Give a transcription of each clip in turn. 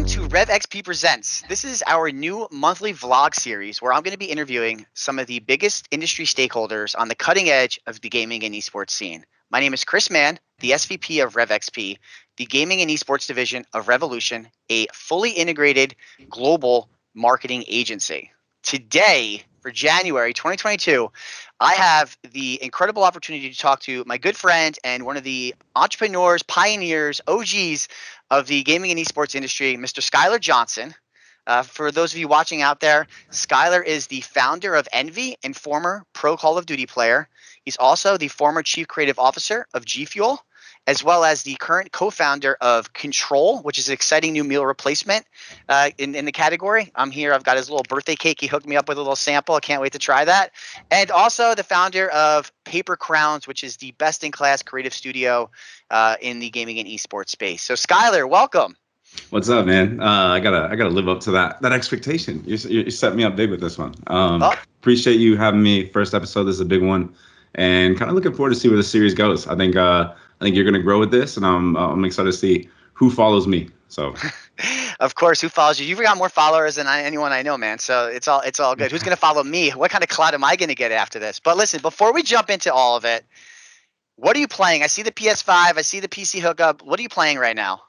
to RevXP Presents. This is our new monthly vlog series where I'm going to be interviewing some of the biggest industry stakeholders on the cutting edge of the gaming and esports scene. My name is Chris Mann, the SVP of RevXP, the gaming and esports division of Revolution, a fully integrated global marketing agency. Today, for January 2022, I have the incredible opportunity to talk to my good friend and one of the entrepreneurs, pioneers, OGs of the gaming and esports industry, Mr. Skyler Johnson. For those of you watching out there, Skyler is the founder of Envy and former pro Call of Duty player. He's also the former chief creative officer of G Fuel, as well as the current co-founder of Control, which is an exciting new meal replacement in the category. I'm here. I've got his little birthday cake. He hooked me up with a little sample. I can't wait to try that. And also the founder of Paper Crowns, which is the best-in-class creative studio in the gaming and esports space. So, Skyler, welcome. What's up, man? I gotta live up to that expectation. You set me up big with this one. Appreciate you having me. First episode. This is a big one, and kind of looking forward to see where the series goes. I think you're gonna grow with this, and I'm excited to see who follows me. So, of course, who follows you? You've got more followers than anyone I know, man. So it's all good. Who's gonna follow me? What kind of clout am I gonna get after this? But listen, before we jump into all of it, what are you playing? I see the PS5. I see the PC hookup. What are you playing right now?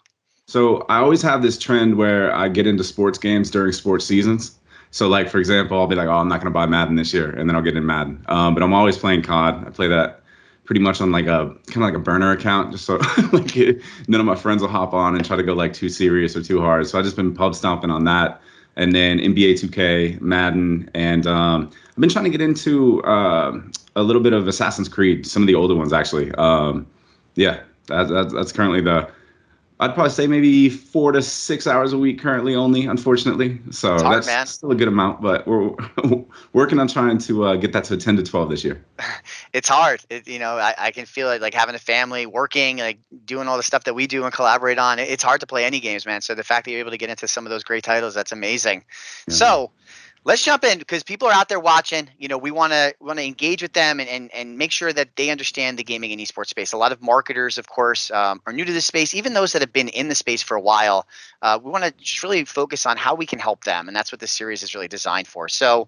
So I always have this trend where I get into sports games during sports seasons. So like, for example, I'll be like, oh, I'm not going to buy Madden this year. And then I'll get in Madden. But I'm always playing COD. I play that pretty much on like a kind of like a burner account. Just so like none of my friends will hop on and try to go like too serious or too hard. So I've just been pub stomping on that. And then NBA 2K, Madden. And I've been trying to get into a little bit of Assassin's Creed, some of the older ones, actually. Yeah, that's currently I'd probably say maybe 4 to 6 hours a week currently only, unfortunately. So that's still a good amount, but we're working on trying to get that to 10 to 12 this year. It's hard. I can feel it, like having a family, working, like doing all the stuff that we do and collaborate on. It's hard to play any games, man. So the fact that you're able to get into some of those great titles, that's amazing. Yeah. So let's jump in because people are out there watching. We want to engage with them and make sure that they understand the gaming and esports space. A lot of marketers, of course, are new to this space. Even those that have been in the space for a while, we want to just really focus on how we can help them, and that's what this series is really designed for. So,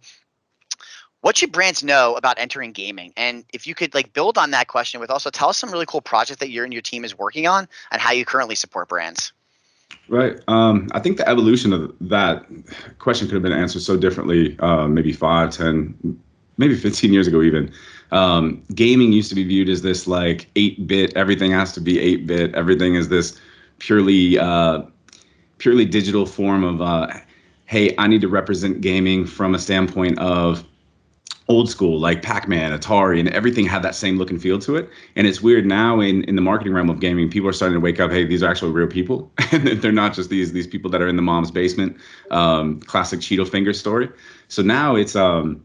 what should brands know about entering gaming? And if you could build on that question with also tell us some really cool projects that you and your team is working on and how you currently support brands. Right. I think the evolution of that question could have been answered so differently, maybe 5, 10, maybe 15 years ago even. Gaming used to be viewed as this 8-bit, everything has to be 8-bit, everything is this purely digital form of, hey, I need to represent gaming from a standpoint of old school, like Pac-Man, Atari, and everything had that same look and feel to it. And it's weird now in the marketing realm of gaming, people are starting to wake up, hey, these are actually real people. And they're not just these people that are in the mom's basement, classic Cheeto finger story. So now it's one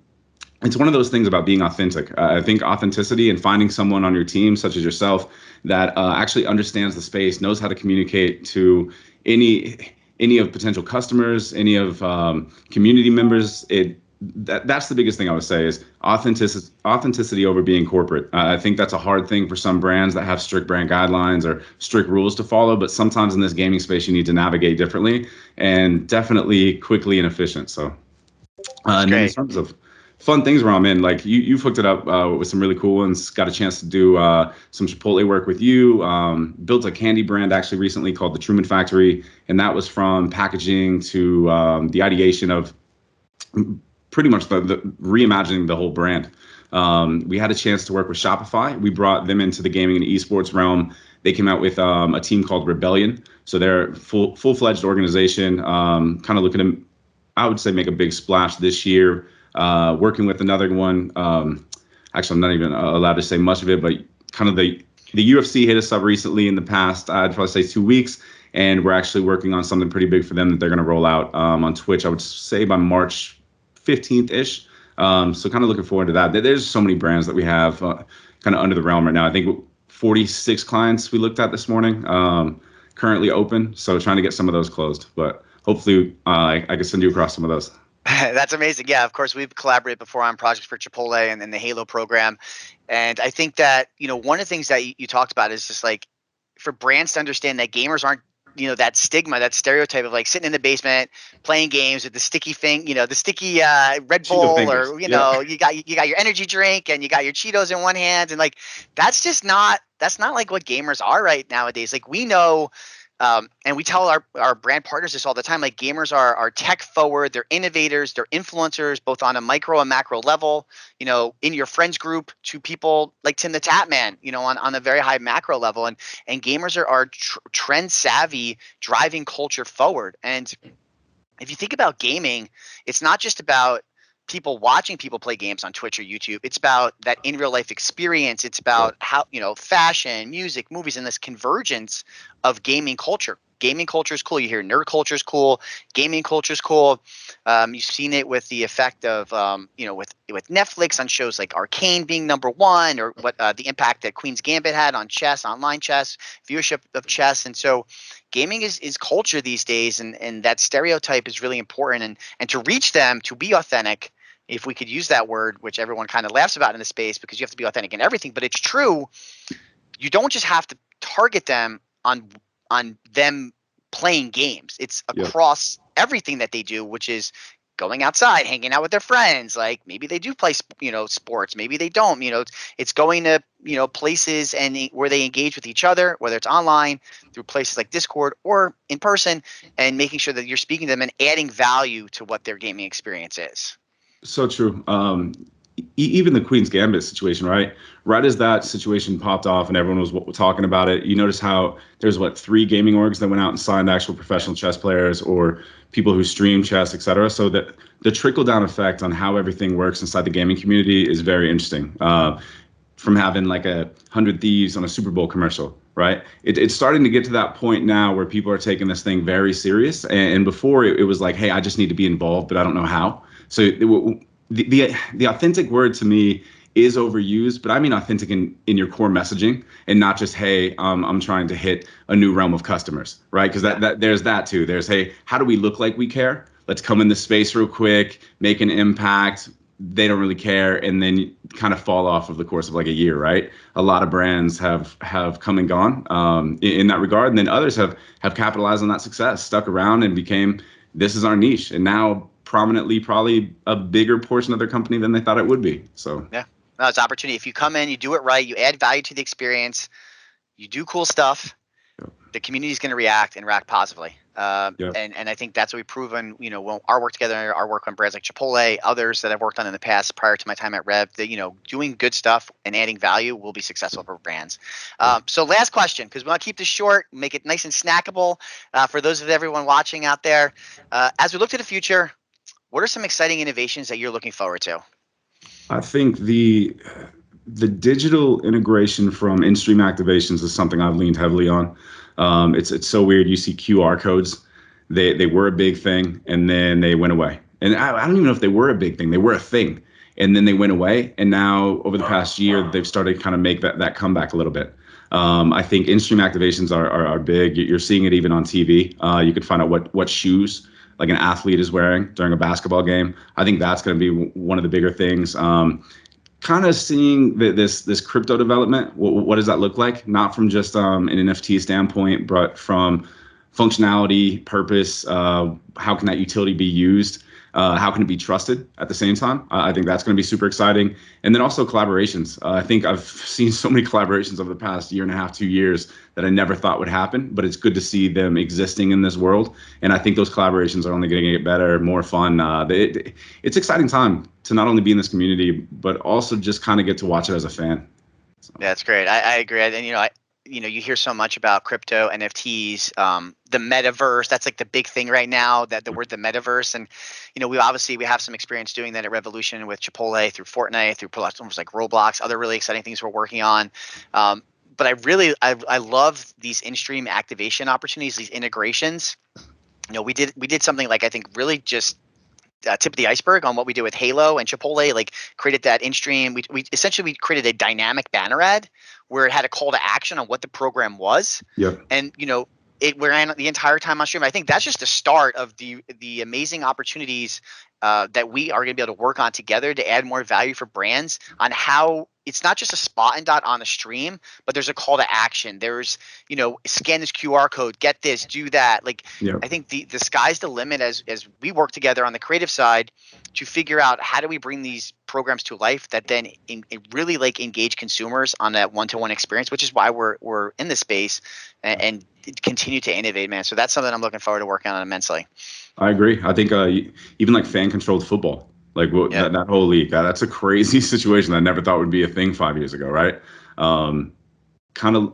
of those things about being authentic. I think authenticity and finding someone on your team, such as yourself, that actually understands the space, knows how to communicate to any of potential customers, any of community members. That's the biggest thing I would say is authenticity over being corporate. I think that's a hard thing for some brands that have strict brand guidelines or strict rules to follow. But sometimes in this gaming space, you need to navigate differently and definitely quickly and efficient. So, and then in terms of fun things where I'm in, you've hooked it up with some really cool ones. Got a chance to do some Chipotle work with you. Built a candy brand actually recently called the Truman Factory. And that was from packaging to the ideation of pretty much the reimagining the whole brand. We had a chance to work with Shopify. We brought them into the gaming and esports realm. They came out with a team called Rebellion. So they're full-fledged organization, kind of looking to, I would say, make a big splash this year. Working with another one. Actually, I'm not even allowed to say much of it, but kind of the UFC hit us up recently in the past, I'd probably say 2 weeks. And we're actually working on something pretty big for them that they're going to roll out on Twitch, I would say by March 15th-ish. So kind of looking forward to that. There's so many brands that we have kind of under the realm right now. I think 46 clients we looked at this morning, currently open. So trying to get some of those closed. But hopefully I can send you across some of those. That's amazing. Yeah, of course, we've collaborated before on projects for Chipotle and the Halo program. And I think that, one of the things that you talked about is just for brands to understand that gamers aren't that stigma, that stereotype of like sitting in the basement playing games with the sticky thing, the sticky Red Cheeto Bull, fingers. or Yeah. you got your energy drink and you got your Cheetos in one hand, and like that's not like what gamers are right nowadays. Like we know. And we tell our brand partners this all the time. Like gamers are tech forward, they're innovators, they're influencers, both on a micro and macro level. In your friends group to people like Tim the Tap Man. On a very high macro level, and gamers are trend savvy, driving culture forward. And if you think about gaming, it's not just about people watching people play games on Twitch or YouTube. It's about that in real life experience. It's about how, fashion, music, movies, and this convergence of gaming culture. Gaming culture is cool. You hear nerd culture is cool. Gaming culture is cool. You've seen it with the effect of, with Netflix on shows like Arcane being #1, or what the impact that Queen's Gambit had on chess, online chess, viewership of chess. And so gaming is culture these days. And that stereotype is really important. And to reach them, to be authentic, if we could use that word, which everyone kind of laughs about in the space because you have to be authentic in everything, but it's true. You don't just have to target them on them playing games. It's across everything that they do, which is going outside, hanging out with their friends. Like maybe they do play, sports, maybe they don't. It's going to places and where they engage with each other, whether it's online through places like Discord or in person, and making sure that you're speaking to them and adding value to what their gaming experience is. So true. Even the Queen's Gambit situation, right? Right as that situation popped off and everyone was talking about it, you notice how there's 3 gaming orgs that went out and signed actual professional chess players or people who stream chess, et cetera. So that the trickle down effect on how everything works inside the gaming community is very interesting. From having like 100 Thieves on a Super Bowl commercial, right? It's starting to get to that point now where people are taking this thing very serious. And before it was like, hey, I just need to be involved, but I don't know how. So the authentic word to me is overused, but I mean authentic in your core messaging, and not just, hey, I'm trying to hit a new realm of customers, right? Because that there's that too. There's, hey, how do we look like we care? Let's come in the space real quick, make an impact. They don't really care, and then kind of fall off of the course of like a year, right? A lot of brands have come and gone in that regard, and then others have capitalized on that success, stuck around, and became, this is our niche, and now prominently probably a bigger portion of their company than they thought it would be. So yeah, no, it's opportunity. If you come in, you do it right, you add value to the experience, you do cool stuff, the community is going to react positively. And I think that's what we've proven, when our work together, our work on brands like Chipotle, others that I've worked on in the past prior to my time at REV, that, doing good stuff and adding value will be successful for brands. So last question, because we want to keep this short, make it nice and snackable for those of everyone watching out there. As we look to the future, what are some exciting innovations that you're looking forward to? I think the digital integration from in-stream activations is something I've leaned heavily on. It's so weird. You see QR codes. They were a big thing, and then they went away. And I don't even know if they were a big thing. They were a thing, and then they went away. And now over the past year, they've started to kind of make that comeback a little bit. I think in-stream activations are big. You're seeing it even on TV. You can find out what shoes like an athlete is wearing during a basketball game. I think that's going to be one of the bigger things. Kind of seeing this crypto development. What does that look like? Not from just an NFT standpoint, but from functionality, purpose. How can that utility be used? How can it be trusted at the same time? I think that's going to be super exciting. And then also collaborations. I think I've seen so many collaborations over the past year and a half, 2 years that I never thought would happen, but it's good to see them existing in this world. And I think those collaborations are only going to get better, more fun. It's exciting time to not only be in this community, but also just kind of get to watch it as a fan. So. Yeah, that's great. I agree. And, you hear so much about crypto, NFTs, the metaverse. That's like the big thing right now, that the word, the metaverse. And, we have some experience doing that at Revolution with Chipotle, through Fortnite, through platforms like Roblox, other really exciting things we're working on. But I love these in-stream activation opportunities, these integrations. We did something like, I think really just tip of the iceberg on what we did with Halo and Chipotle, like created that in-stream. We essentially created a dynamic banner ad where it had a call to action on what the program was. Yep. And, it ran the entire time on stream. I think that's just the start of the amazing opportunities that we are going to be able to work on together to add more value for brands on how it's not just a spot and dot on the stream, but there's a call to action. There's, scan this QR code, get this, do that. Like, Yeah. I think the sky's the limit as we work together on the creative side to figure out how do we bring these programs to life that then really like engage consumers on that one-to-one experience, which is why we're in this space and continue to innovate, man. So that's something I'm looking forward to working on immensely. I agree. I think even like fan-controlled football, like that whole league, that's a crazy situation that I never thought would be a thing 5 years ago, right? Kind of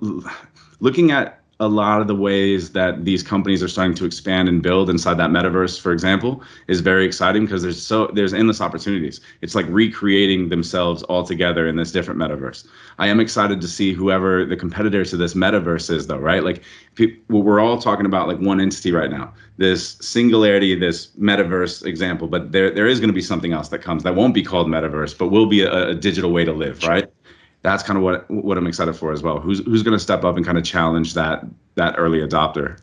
looking at a lot of the ways that these companies are starting to expand and build inside that metaverse, for example, is very exciting because there's endless opportunities. It's like recreating themselves all together in this different metaverse. I am excited to see whoever the competitor to this metaverse is, though, right? Like we're all talking about like one entity right now, this singularity, this metaverse example, but there is going to be something else that comes that won't be called metaverse, but will be a digital way to live, right? That's kind of what I'm excited for as well. Who's going to step up and kind of challenge that early adopter,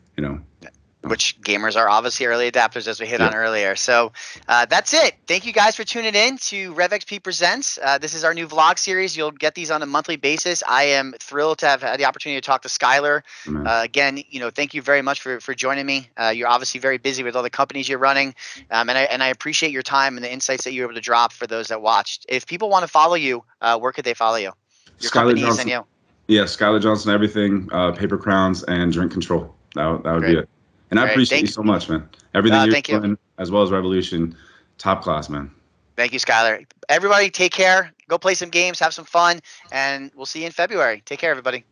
Which gamers are obviously early adapters, as we hit on earlier. So that's it. Thank you guys for tuning in to RevXP Presents. This is our new vlog series. You'll get these on a monthly basis. I am thrilled to have had the opportunity to talk to Skyler. Again, thank you very much for joining me. You're obviously very busy with all the companies you're running, and I appreciate your time and the insights that you were able to drop for those that watched. If people want to follow you, where could they follow you? Your Skyler companies Johnson. and you. Yeah, Skyler Johnson, everything, Paper Crowns and Drink Control. That would be it. And I appreciate you so much, man. Everything you're doing, as well as Revolution, top class, man. Thank you, Skyler. Everybody, take care. Go play some games, have some fun, and we'll see you in February. Take care, everybody.